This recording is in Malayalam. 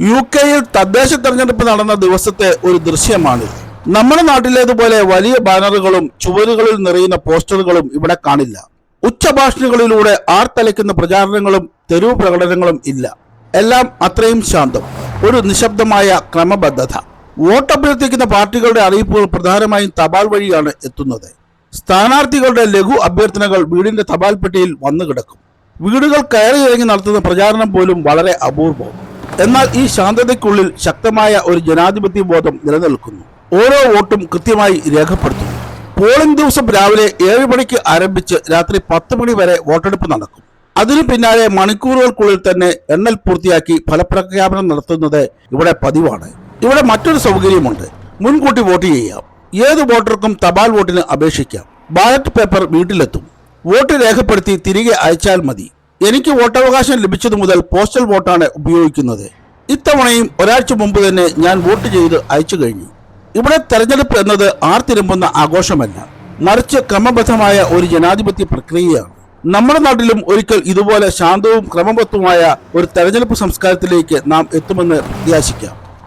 യുകെയിൽ തദ്ദേശ തെരഞ്ഞെടുപ്പ് നടന്ന ദിവസത്തെ ഒരു ദൃശ്യമാണ്. നമ്മുടെ നാട്ടിലേതുപോലെ വലിയ ബാനറുകളും ചുവരുകളിൽ നിറയുന്ന പോസ്റ്ററുകളും ഇവിടെ കാണില്ല. ഉച്ചഭാഷണികളിലൂടെ ആർത്തലയ്ക്കുന്ന പ്രചാരണങ്ങളും തെരുവ് പ്രകടനങ്ങളും ഇല്ല. എല്ലാം അത്രയും ശാന്തം. ഒരു നിശബ്ദമായ ക്രമബദ്ധത. വോട്ടഭ്യർത്ഥിക്കുന്ന പാർട്ടികളുടെ അറിയിപ്പുകൾ പ്രധാനമായും തപാൽ വഴിയാണ് എത്തുന്നത്. സ്ഥാനാർത്ഥികളുടെ ലഘു അഭ്യർത്ഥനകൾ വീടിന്റെ തപാൽ പെട്ടിയിൽ വന്നു കിടക്കും. വീടുകൾ കയറിയിറങ്ങി നടത്തുന്ന പ്രചാരണം പോലും വളരെ അപൂർവം. എന്നാൽ ഈ ശാന്തതയ്ക്കുള്ളിൽ ശക്തമായ ഒരു ജനാധിപത്യ ബോധം നിലനിൽക്കുന്നു. ഓരോ വോട്ടും കൃത്യമായി രേഖപ്പെടുത്തുന്നു. പോളിംഗ് ദിവസം രാവിലെ 7 മണിക്ക് ആരംഭിച്ച് രാത്രി 10 മണി വരെ വോട്ടെടുപ്പ് നടക്കും. അതിനു പിന്നാലെ മണിക്കൂറുകൾക്കുള്ളിൽ തന്നെ എണ്ണൽ പൂർത്തിയാക്കി ഫലപ്രഖ്യാപനം നടത്തുന്നത് ഇവിടെ പതിവാണ്. ഇവിടെ മറ്റൊരു സൗകര്യമുണ്ട്. മുൻകൂട്ടി വോട്ട് ചെയ്യാം. ഏത് വോട്ടർക്കും തപാൽ വോട്ടിന് അപേക്ഷിക്കാം. ബാലറ്റ് പേപ്പർ വീട്ടിലെത്തും. വോട്ട് രേഖപ്പെടുത്തി തിരികെ അയച്ചാൽ മതി. എനിക്ക് വോട്ടവകാശം ലഭിച്ചതു മുതൽ പോസ്റ്റൽ വോട്ടാണ് ഉപയോഗിക്കുന്നത്. ഇത്തവണയും ഒരാഴ്ച മുമ്പ് തന്നെ ഞാൻ വോട്ട് ചെയ്ത് അയച്ചു കഴിഞ്ഞു. ഇവിടെ തെരഞ്ഞെടുപ്പ് എന്നത് ആർത്തിരമ്പുന്ന ആഘോഷമല്ല, മറിച്ച് ക്രമബദ്ധമായ ഒരു ജനാധിപത്യ പ്രക്രിയയാണ്. നമ്മുടെ നാട്ടിലും ഒരിക്കൽ ഇതുപോലെ ശാന്തവും ക്രമബദ്ധവുമായ ഒരു തെരഞ്ഞെടുപ്പ് സംസ്കാരത്തിലേക്ക് നാം എത്തുമെന്ന് പ്രത്യാശിക്കാം.